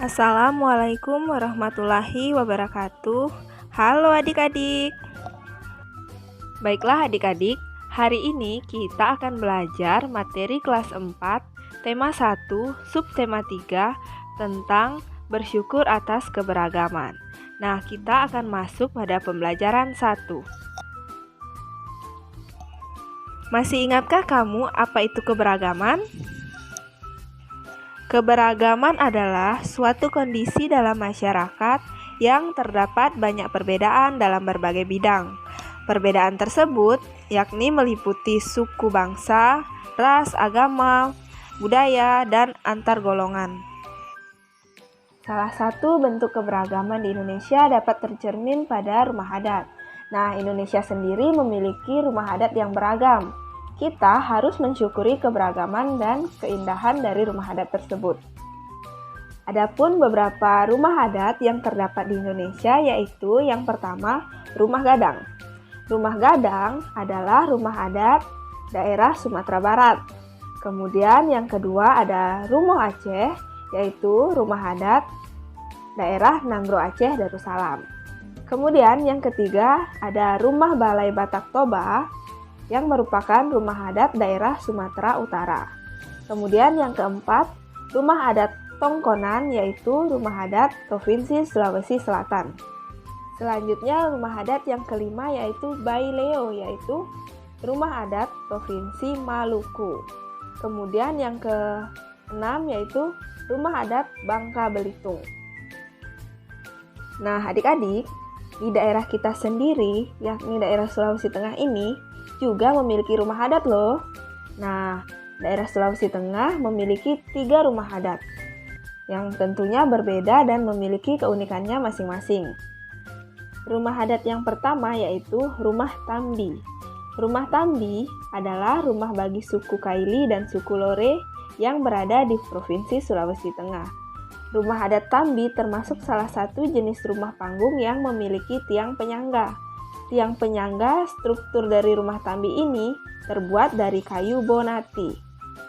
Assalamualaikum warahmatullahi wabarakatuh. Halo adik-adik. Baiklah adik-adik, hari ini kita akan belajar materi kelas 4, tema 1, subtema 3 tentang bersyukur atas keberagaman. Nah, kita akan masuk pada pembelajaran 1. Masih ingatkah kamu apa itu keberagaman? Keberagaman adalah suatu kondisi dalam masyarakat yang terdapat banyak perbedaan dalam berbagai bidang. Perbedaan tersebut yakni meliputi suku bangsa, ras, agama, budaya, dan antar golongan. Salah satu bentuk keberagaman di Indonesia dapat tercermin pada rumah adat. Nah, Indonesia sendiri memiliki rumah adat yang beragam. Kita harus mensyukuri keberagaman dan keindahan dari rumah adat tersebut. Adapun beberapa rumah adat yang terdapat di Indonesia yaitu yang pertama, rumah gadang. Rumah gadang adalah rumah adat daerah Sumatera Barat. Kemudian yang kedua ada rumah Aceh, yaitu rumah adat daerah Nanggro Aceh Darussalam. Kemudian yang ketiga ada rumah Balai Batak Toba, yang merupakan rumah adat daerah Sumatera Utara. Kemudian yang keempat, rumah adat Tongkonan, yaitu rumah adat Provinsi Sulawesi Selatan. Selanjutnya rumah adat yang kelima yaitu Baileo, yaitu rumah adat Provinsi Maluku. Kemudian yang keenam yaitu rumah adat Bangka Belitung. Nah adik-adik, di daerah kita sendiri, yakni daerah Sulawesi Tengah ini, juga memiliki rumah adat loh. Nah, daerah Sulawesi Tengah memiliki 3 rumah adat yang tentunya berbeda dan memiliki keunikannya masing-masing. Rumah adat yang pertama yaitu rumah Tambi. Rumah Tambi adalah rumah bagi suku Kaili dan suku Lore yang berada di Provinsi Sulawesi Tengah. Rumah adat Tambi termasuk salah satu jenis rumah panggung yang memiliki tiang penyangga. Tiang penyangga struktur dari rumah Tambi ini terbuat dari kayu bonati.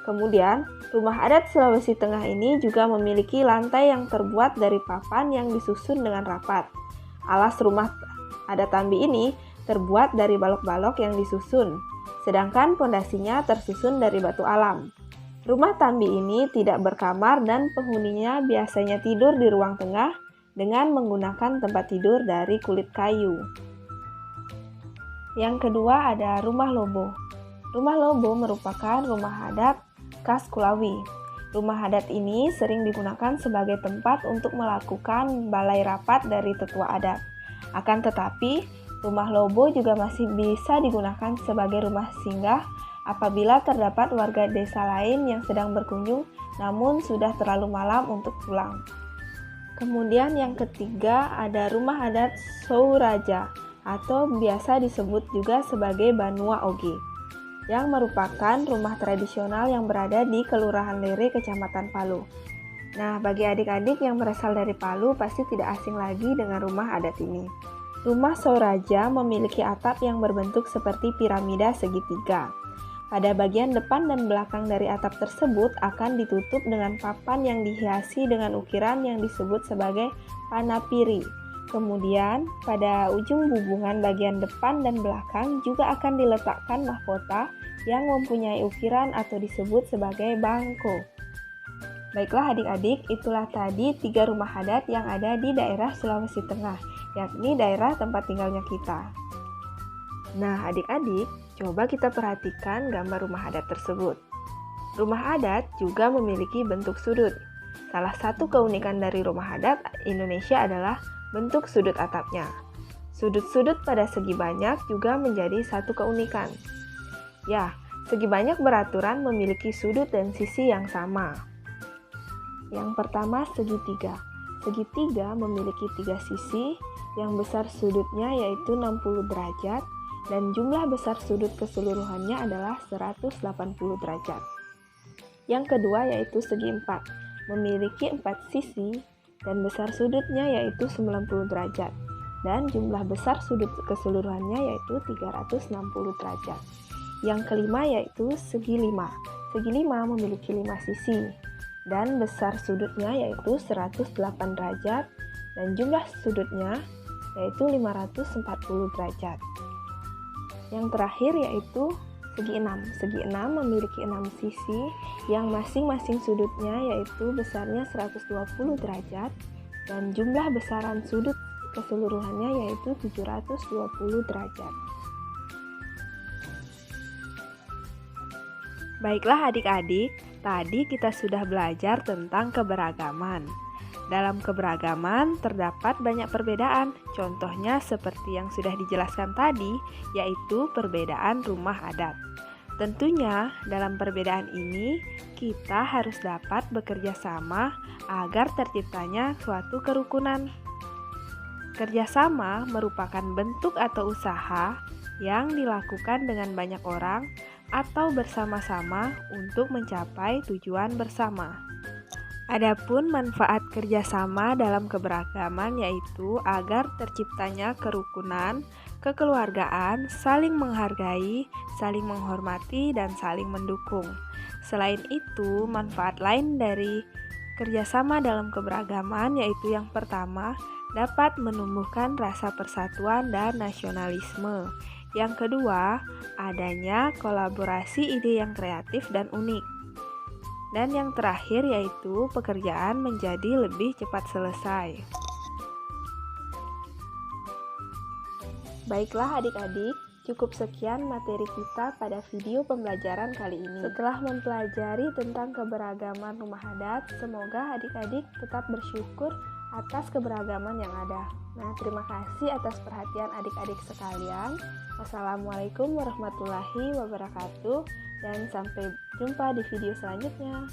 Kemudian, rumah adat Sulawesi Tengah ini juga memiliki lantai yang terbuat dari papan yang disusun dengan rapat. Alas rumah adat Tambi ini terbuat dari balok-balok yang disusun, sedangkan pondasinya tersusun dari batu alam. Rumah Tambi ini tidak berkamar dan penghuninya biasanya tidur di ruang tengah dengan menggunakan tempat tidur dari kulit kayu. Yang kedua ada rumah Lobo. Rumah Lobo merupakan rumah adat khas Kulawi. Rumah adat ini sering digunakan sebagai tempat untuk melakukan balai rapat dari tetua adat. Akan tetapi, rumah Lobo juga masih bisa digunakan sebagai rumah singgah apabila terdapat warga desa lain yang sedang berkunjung namun sudah terlalu malam untuk pulang. Kemudian yang ketiga ada rumah adat Souraja, atau biasa disebut juga sebagai Banua Oge, yang merupakan rumah tradisional yang berada di Kelurahan Lere, Kecamatan Palu. Nah, bagi adik-adik yang berasal dari Palu pasti tidak asing lagi dengan rumah adat ini. Rumah Souraja memiliki atap yang berbentuk seperti piramida segitiga. Pada bagian depan dan belakang dari atap tersebut akan ditutup dengan papan yang dihiasi dengan ukiran yang disebut sebagai panapiri. Kemudian, pada ujung hubungan bagian depan dan belakang juga akan diletakkan mahkota yang mempunyai ukiran atau disebut sebagai bangko. Baiklah adik-adik, itulah tadi 3 rumah adat yang ada di daerah Sulawesi Tengah, yakni daerah tempat tinggalnya kita. Nah adik-adik, coba kita perhatikan gambar rumah adat tersebut. Rumah adat juga memiliki bentuk sudut. Salah satu keunikan dari rumah adat Indonesia adalah bentuk sudut atapnya. Sudut-sudut pada segi banyak juga menjadi satu keunikan. Ya, segi banyak beraturan memiliki sudut dan sisi yang sama. Yang pertama, segitiga. Segitiga memiliki 3 sisi, yang besar sudutnya yaitu 60 derajat, dan jumlah besar sudut keseluruhannya adalah 180 derajat. Yang kedua yaitu segi 4, memiliki 4 sisi, dan besar sudutnya yaitu 90 derajat, dan jumlah besar sudut keseluruhannya yaitu 360 derajat. Yang kelima yaitu segi 5. Segi 5 memiliki 5 sisi, dan besar sudutnya yaitu 108 derajat dan jumlah sudutnya yaitu 540 derajat. Yang terakhir yaitu segi 6. Segi 6 memiliki 6 sisi yang masing-masing sudutnya yaitu besarnya 120 derajat dan jumlah besaran sudut keseluruhannya yaitu 720 derajat. Baiklah adik-adik, tadi kita sudah belajar tentang keberagaman. Dalam keberagaman terdapat banyak perbedaan, contohnya seperti yang sudah dijelaskan tadi, yaitu perbedaan rumah adat. Tentunya dalam perbedaan ini kita harus dapat bekerja sama agar terciptanya suatu kerukunan. Kerjasama merupakan bentuk atau usaha yang dilakukan dengan banyak orang atau bersama-sama untuk mencapai tujuan bersama. Adapun manfaat kerjasama dalam keberagaman yaitu agar terciptanya kerukunan, kekeluargaan, saling menghargai, saling menghormati, dan saling mendukung. Selain itu, manfaat lain dari kerjasama dalam keberagaman yaitu yang pertama, dapat menumbuhkan rasa persatuan dan nasionalisme. Yang kedua, adanya kolaborasi ide yang kreatif dan unik. Dan yang terakhir yaitu pekerjaan menjadi lebih cepat selesai. Baiklah adik-adik, cukup sekian materi kita pada video pembelajaran kali ini. Setelah mempelajari tentang keberagaman rumah adat, semoga adik-adik tetap bersyukur atas keberagaman yang ada. Nah, terima kasih atas perhatian adik-adik sekalian. Wassalamualaikum warahmatullahi wabarakatuh dan sampai jumpa di video selanjutnya.